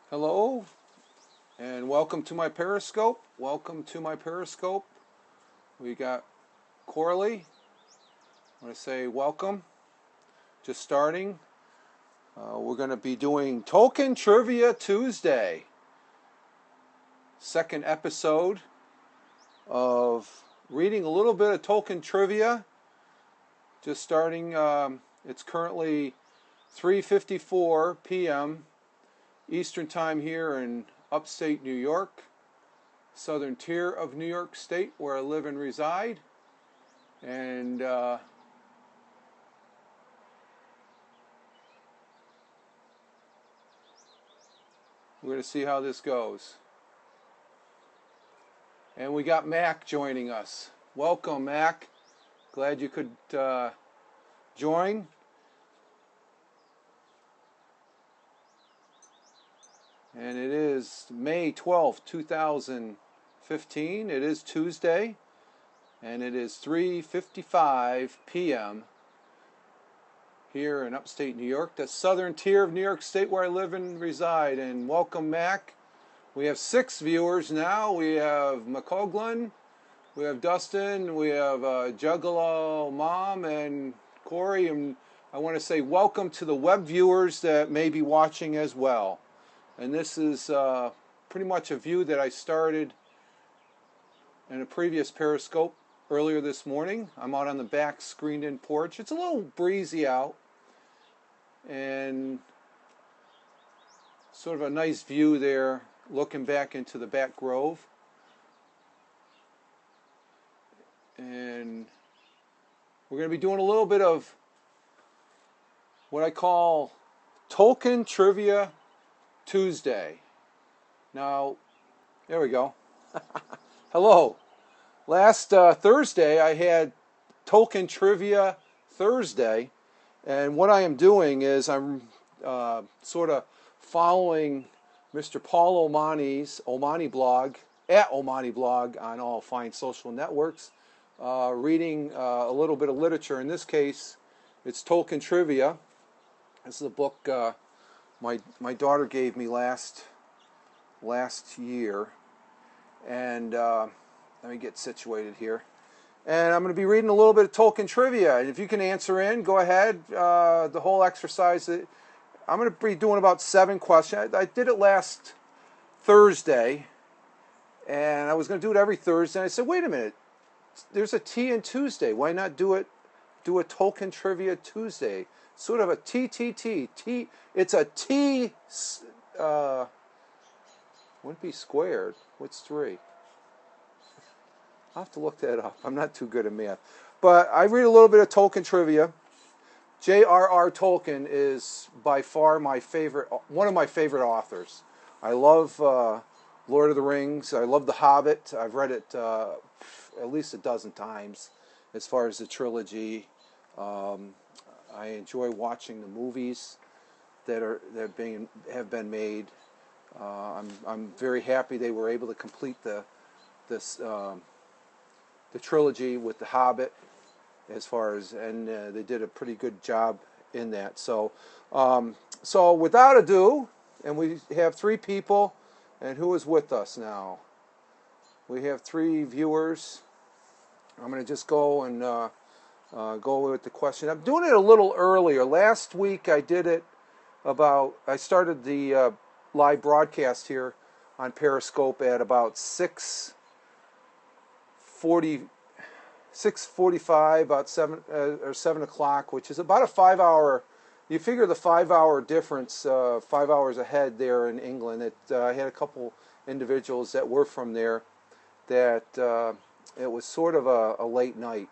Hello, and welcome to my Periscope. Welcome to my Periscope. We got Corley. I want to say welcome. Just starting. We're going to be doing Tolkien Trivia Tuesday. Second episode of reading a little bit of Tolkien Trivia. Just starting. It's currently 3:54 p.m. Eastern Time here in upstate New York, southern tier of New York State, where I live and reside. And we're going to see how this goes. And we got Mac joining us. Welcome, Mac. Glad you could join. And it is May 12th, 2015. It is Tuesday, and it is 3:55 p.m. here in upstate New York, the southern tier of New York State where I live and reside. And welcome, Mac. We have 6 viewers now. We have McCoglin, we have Dustin, we have Juggalo Mom, and Corey. And I want to say welcome to the web viewers that may be watching as well. And this is pretty much a view that I started in a previous Periscope earlier this morning. I'm out on the back screened-in porch. It's a little breezy out, and sort of a nice view there, looking back into the back grove. And we're going to be doing a little bit of what I call Tolkien Trivia Tuesday. Now, there we go. Hello. Last Thursday I had Tolkien Trivia Thursday, and what I am doing is I'm sort of following Mr. Paul Omani's Omani blog, at Omani blog on all fine social networks, reading a little bit of literature. In this case, it's Tolkien Trivia. This is a book my daughter gave me last year, and let me get situated here. And I'm going to be reading a little bit of Tolkien Trivia. And if you can answer in, go ahead. The whole exercise, I'm going to be doing about 7 questions. I did it last Thursday, and I was going to do it every Thursday. And I said, wait a minute, there's a T in Tuesday. Why not do a Tolkien Trivia Tuesday? Sort of a TTT. It's a T, wouldn't be squared. What's 3? I'll have to look that up. I'm not too good at math. But I read a little bit of Tolkien Trivia. J.R.R. Tolkien is by far one of my favorite authors. I love Lord of the Rings. I love The Hobbit. I've read it at least a dozen times as far as the trilogy. I enjoy watching the movies that have been made. I'm very happy they were able to complete the trilogy with The Hobbit, and they did a pretty good job in that. So without ado, and we have 3 people, and who is with us now? We have 3 viewers. I'm going to just go and go with the question. I'm doing it a little earlier. Last week I started the live broadcast here on Periscope at about 6:45, about 7 o'clock, which is about a 5-hour. You figure the 5-hour difference, 5 hours ahead there in England. I had a couple individuals that were from there that it was sort of a late night.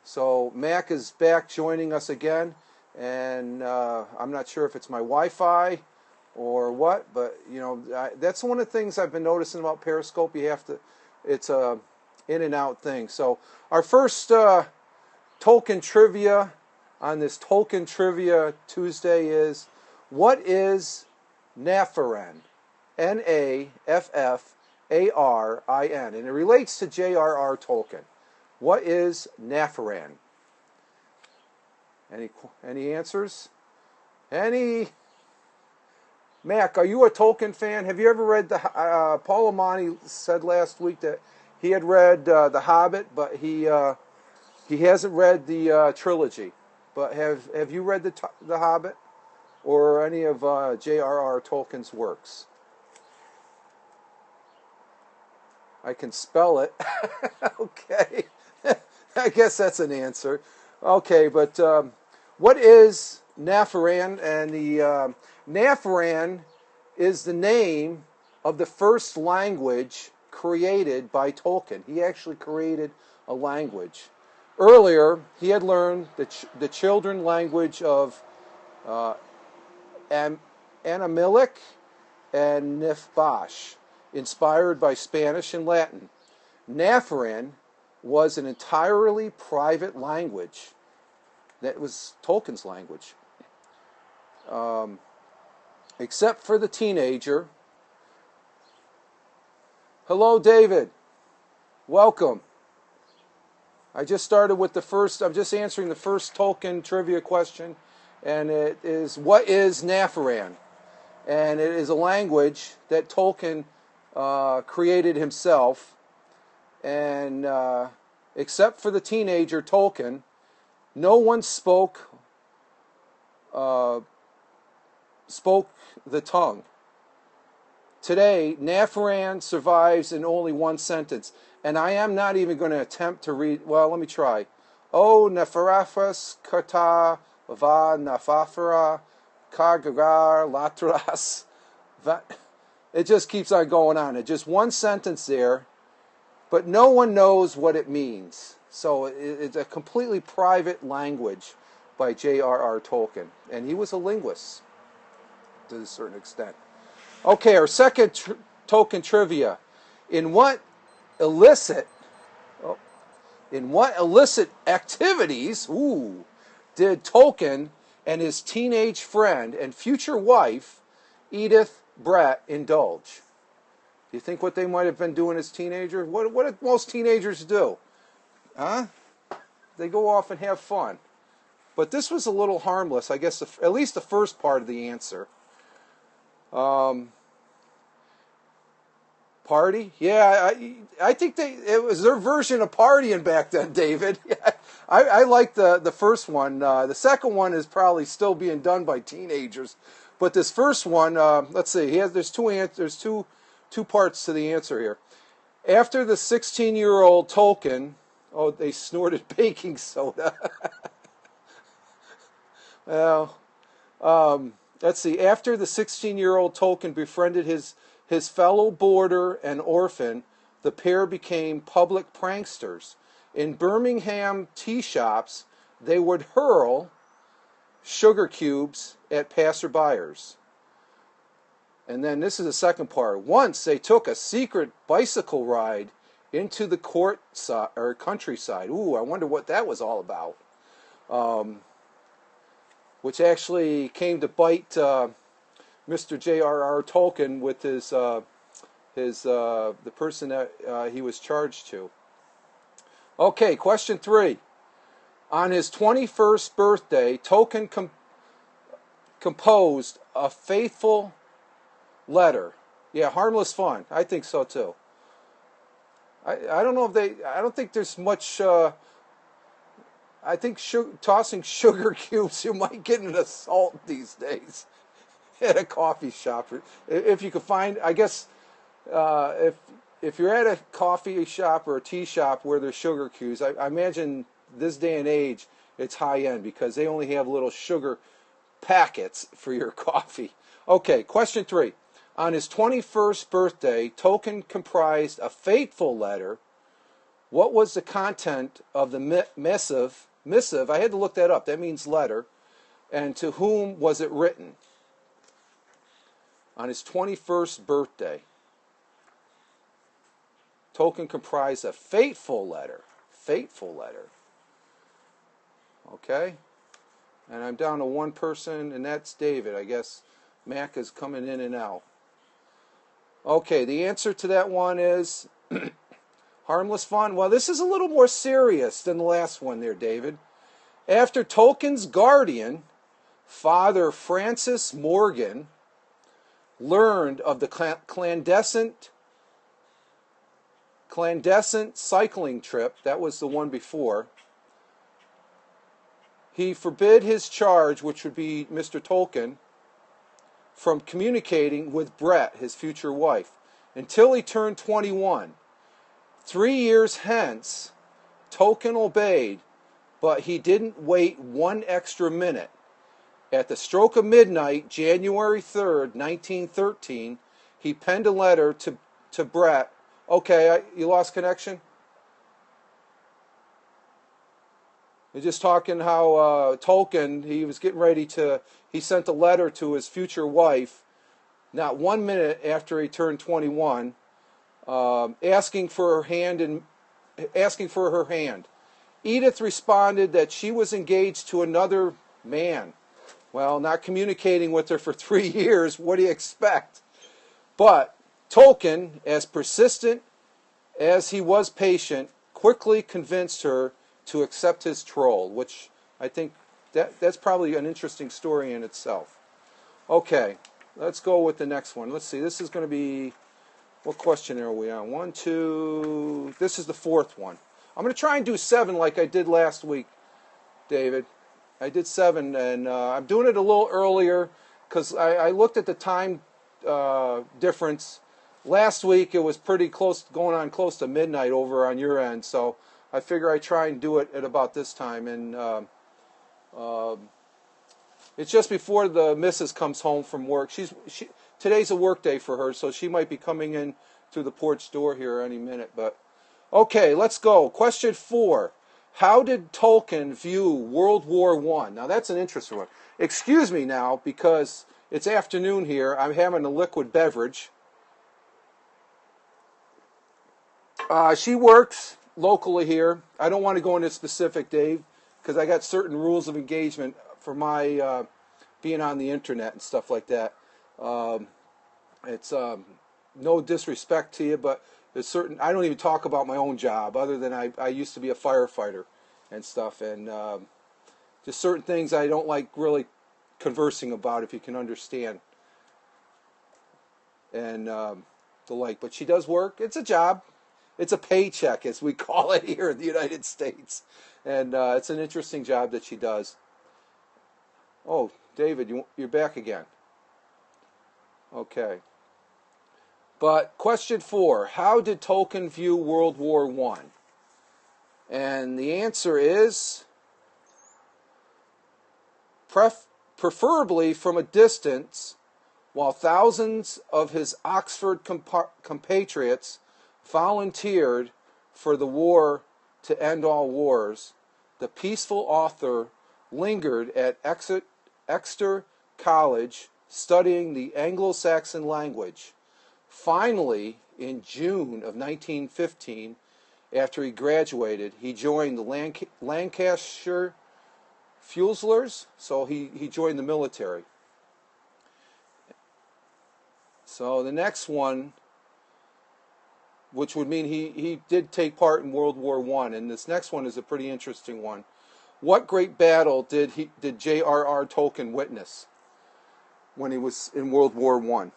So Mac is back joining us again, and I'm not sure if it's my Wi-Fi or what, but that's one of the things I've been noticing about Periscope. It's a in and out thing. So our first Tolkien Trivia on this Tolkien Trivia Tuesday is, what is Napharin? Napharin, and it relates to J.R.R. Tolkien. What is Napharin? Any answers? Any? Mac, are you a Tolkien fan? Have you ever read the? Paul Amani said last week that he had read The Hobbit, but he hasn't read the trilogy. But have you read the Hobbit or any of J.R.R. Tolkien's works? I can spell it. Okay, I guess that's an answer. Okay, but what is Nafaran? And the Nafaran is the name of the first language created by Tolkien. He actually created a language. Earlier, he had learned the children language of Anamilic and Nifbash, inspired by Spanish and Latin. Nafaran was an entirely private language. That was Tolkien's language. Except for the teenager. Hello, David. Welcome. I just started with I'm just answering the first Tolkien trivia question, and it is, what is Nafaran? And it is a language that Tolkien created himself, and except for the teenager Tolkien, no one spoke the tongue. Today, Nafaran survives in only one sentence, and I am not even going to attempt to read. Well, let me try. O Nefarafas Kata Va Nafafara Kagagar Latras. It just keeps on going on. It's just one sentence there, but no one knows what it means. So it's a completely private language by J.R.R. Tolkien, and he was a linguist to a certain extent. Okay, our second Tolkien trivia. In what illicit activities did Tolkien and his teenage friend and future wife, Edith Brett, indulge? Do you think what they might have been doing as teenagers? What did most teenagers do? Huh? They go off and have fun. But this was a little harmless, I guess, at least the first part of the answer. Party? Yeah, I think it was their version of partying back then, David. I like the first one. The second one is probably still being done by teenagers. But this first one, let's see, there's two parts to the answer here. After the 16-year-old Tolkien, they snorted baking soda. Well, let's see. After the 16-year-old Tolkien befriended his fellow boarder and orphan, the pair became public pranksters. In Birmingham tea shops, they would hurl sugar cubes at passerbyers. And then this is the second part. Once they took a secret bicycle ride into the countryside. Ooh, I wonder what that was all about. Which actually came to bite Mr. J.R.R. Tolkien with the person that he was charged to. Okay, question 3. On his 21st birthday, Tolkien composed a faithful letter. Yeah, harmless fun. I think so too. I don't know I don't think there's much. I think tossing sugar cubes, you might get an assault these days at a coffee shop. If you could find, I guess, if you're at a coffee shop or a tea shop where there's sugar cubes, I imagine this day and age it's high end because they only have little sugar packets for your coffee. Okay, question 3. On his 21st birthday, Tolkien comprised a fateful letter. What was the content of the missive? I had to look that up. That means letter. And to whom was it written? On his 21st birthday, Tolkien comprised a fateful letter. Fateful letter. Okay? And I'm down to one person, and that's David. I guess Mac is coming in and out. Okay, the answer to that one is harmless fun. Well, this is a little more serious than the last one there, David. After Tolkien's guardian, Father Francis Morgan, learned of the clandestine cycling trip, that was the one before, he forbid his charge, which would be Mr. Tolkien, from communicating with Brett, his future wife, until he turned 21. 3 years hence, Tolkien obeyed, but he didn't wait one extra minute. At the stroke of midnight, January 3rd, 1913, he penned a letter to Brett. Okay, you lost connection? You're just talking how Tolkien, he was getting ready to, he sent a letter to his future wife, not 1 minute after he turned 21, asking for her hand. Edith responded that she was engaged to another man. Well, not communicating with her for 3 years, what do you expect? But Tolkien, as persistent as he was patient, quickly convinced her to accept his troll, which I think that's probably an interesting story in itself. Okay, let's go with the next one. Let's see, this is going to be, what question are we on? 1, 2, this is the fourth one. I'm going to try and do 7 like I did last week, David. I did 7, and I'm doing it a little earlier because I looked at the time difference. Last week it was pretty close, going on close to midnight over on your end, so I figure I try and do it at about this time. And it's just before the missus comes home from work. Today's a work day for her, so she might be coming in through the porch door here any minute. But okay, let's go. Question 4. How did Tolkien view World War I? Now that's an interesting one. Excuse me now, because it's afternoon here. I'm having a liquid beverage. She works locally here. I don't want to go into specific, Dave, because I got certain rules of engagement for my being on the internet and stuff like that. It's no disrespect to you, but there's certain, I don't even talk about my own job other than I used to be a firefighter and stuff, and just certain things I don't like really conversing about, if you can understand, and the like. But she does work. It's a job. It's a paycheck, as we call it here in the United States, and it's an interesting job that she does. Oh, David, you're back again. Okay. But question 4, how did Tolkien view World War I? And the answer is preferably from a distance, while thousands of his Oxford compatriots volunteered for the war to end all wars, the peaceful author lingered at Exeter College studying the Anglo-Saxon language. Finally, in June of 1915, after he graduated, he joined the Lancashire Fusiliers, so he joined the military. So the next one, which would mean he did take part in World War I, and this next one is a pretty interesting one. What great battle did J.R.R. Tolkien witness when he was in World War I?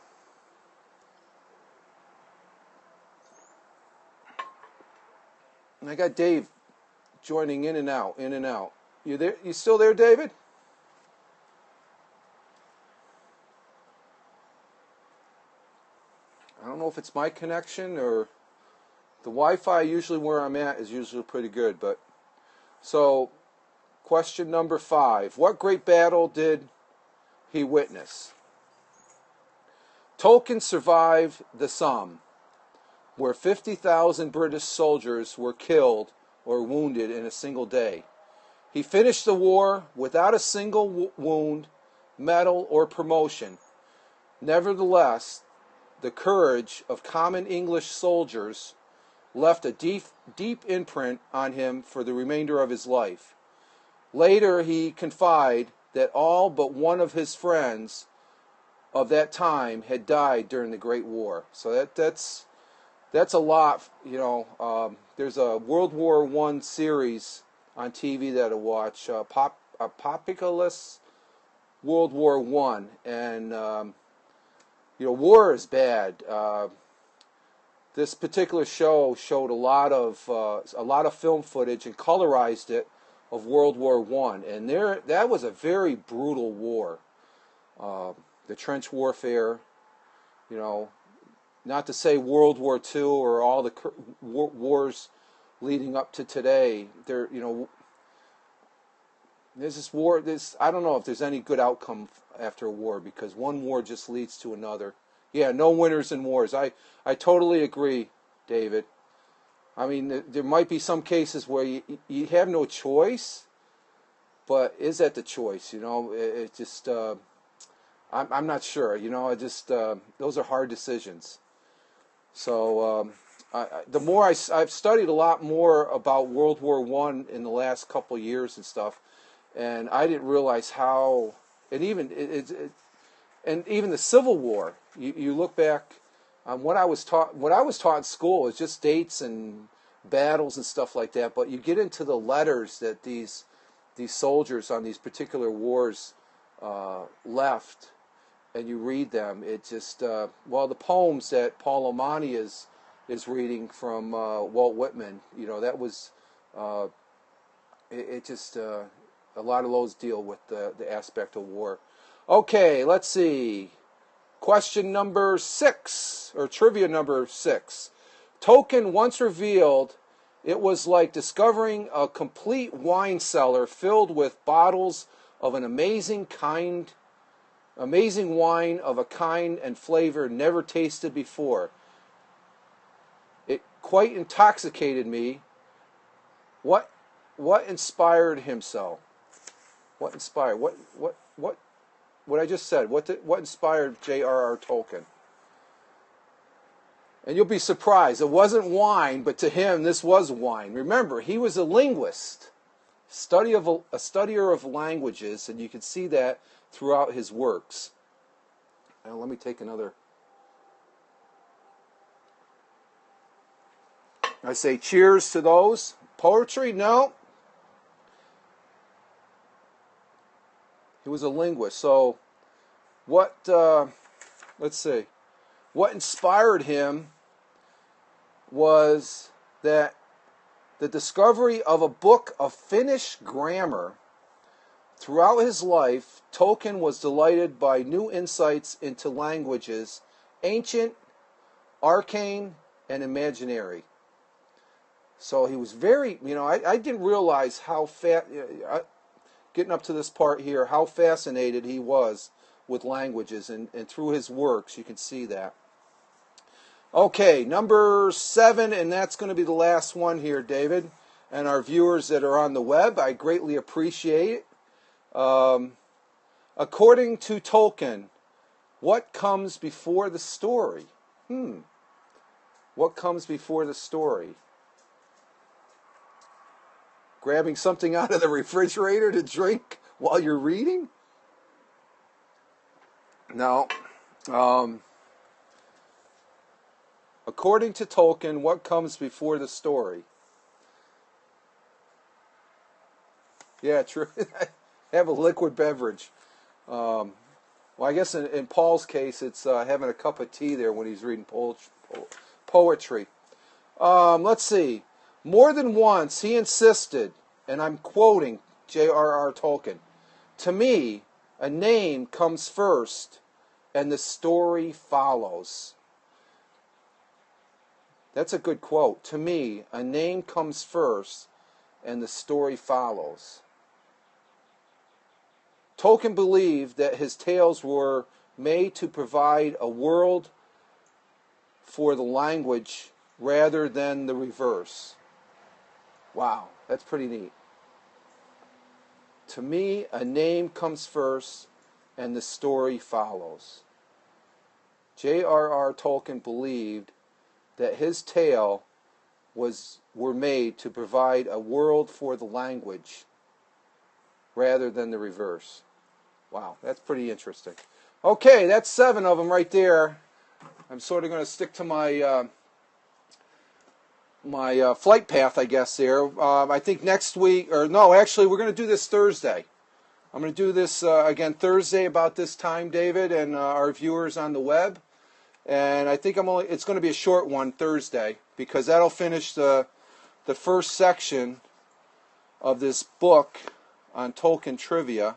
And I got Dave joining in and out, in and out. You there? You still there, David? I don't know if it's my connection or the Wi-Fi. Usually where I'm at is usually pretty good. But so, question number 5: what great battle did he witness? Tolkien survived the Somme, where 50,000 British soldiers were killed or wounded in a single day. He finished the war without a single wound, medal, or promotion. Nevertheless, the courage of common English soldiers left a deep imprint on him for the remainder of his life. Later, he confided that all but one of his friends of that time had died during the Great War. So that's a lot, you know. There's a World War I series on TV that I watch, Apocalypse World War I, and war is bad. This particular show showed a lot of film footage and colorized it of World War I, and that was a very brutal war. The trench warfare, not to say World War II or all the wars leading up to today. There's this war. I don't know if there's any good outcome after a war, because one war just leads to another. Yeah, no winners in wars. I totally agree, David. I mean, there might be some cases where you have no choice, but is that the choice? It just I'm not sure. Those are hard decisions. So the more I've studied a lot more about World War I in the last couple of years and stuff, and I didn't realize how, and even even the Civil War. You look back on what I was taught. What I was taught in school is just dates and battles and stuff like that. But you get into the letters that these soldiers on these particular wars left, and you read them. It just the poems that Paul Omani is reading from Walt Whitman. That was a lot of those deal with the aspect of war. Okay, let's see. Question number 6, or trivia number 6. Tolkien once revealed it was like discovering a complete wine cellar filled with bottles of an amazing wine of a kind and flavor never tasted before. It quite intoxicated me. What inspired him so? What inspired? What I just said? What inspired J.R.R. Tolkien? And you'll be surprised. It wasn't wine, but to him this was wine. Remember, he was a linguist, a studier of languages, and you can see that throughout his works. Now let me take another. I say cheers to those. Poetry? No. He was a linguist. So let's see. What inspired him was that the discovery of a book of Finnish grammar. Throughout his life, Tolkien was delighted by new insights into languages, ancient, arcane, and imaginary. So he was very, I didn't realize how getting up to this part here, how fascinated he was with languages, and through his works you can see that. Okay, number 7, and that's going to be the last one here, David, and our viewers that are on the web, I greatly appreciate it. According to Tolkien, what comes before the story? What comes before the story? Grabbing something out of the refrigerator to drink while you're reading? No. According to Tolkien, what comes before the story? Yeah, true. Have a liquid beverage. Well, I guess in Paul's case, it's having a cup of tea there when he's reading poetry. Let's see. More than once, he insisted, and I'm quoting J.R.R. Tolkien, "To me, a name comes first, and the story follows." That's a good quote. To me, a name comes first, and the story follows. Tolkien believed that his tales were made to provide a world for the language rather than the reverse. Wow, that's pretty neat. To me, a name comes first and the story follows. J.R.R. Tolkien believed that his tale were made to provide a world for the language rather than the reverse. Wow, that's pretty interesting. Okay, that's 7 of them right there. I'm sort of going to stick to my flight path, I guess, there. I think next week, or no, actually, we're going to do this Thursday. I'm going to do this again Thursday about this time, David, and our viewers on the web. And I think it's going to be a short one Thursday, because that'll finish the first section of this book on Tolkien trivia.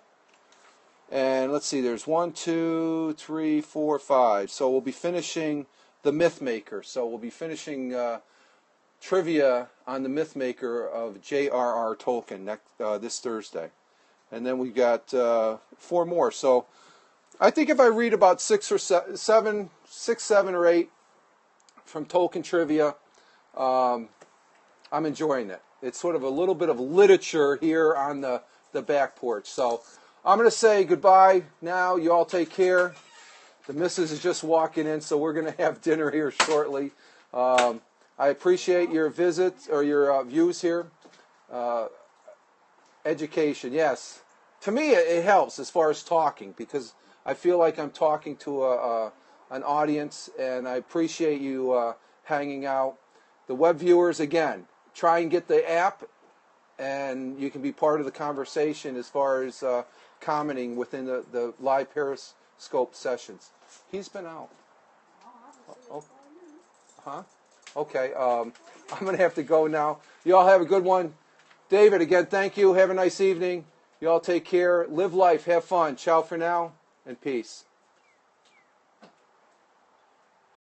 And let's see, there's 1, 2, 3, 4, 5. So we'll be finishing the Mythmaker. So we'll be finishing trivia on the Mythmaker of J.R.R. Tolkien this Thursday. And then we got 4 more. So I think if I read about 6, 7, or 8 from Tolkien trivia, I'm enjoying it. It's sort of a little bit of literature here on the back porch. So I'm going to say goodbye now. You all take care. The missus is just walking in, so we're going to have dinner here shortly. I appreciate your visit or your views here. Education, yes. To me, it helps as far as talking, because I feel like I'm talking to an audience, and I appreciate you hanging out. The web viewers, again, try and get the app, and you can be part of the conversation as far as commenting within the live Periscope sessions. He's been out. Oh, huh? Okay. I'm going to have to go now. You all have a good one. David, again, thank you. Have a nice evening. You all take care. Live life. Have fun. Ciao for now, and peace.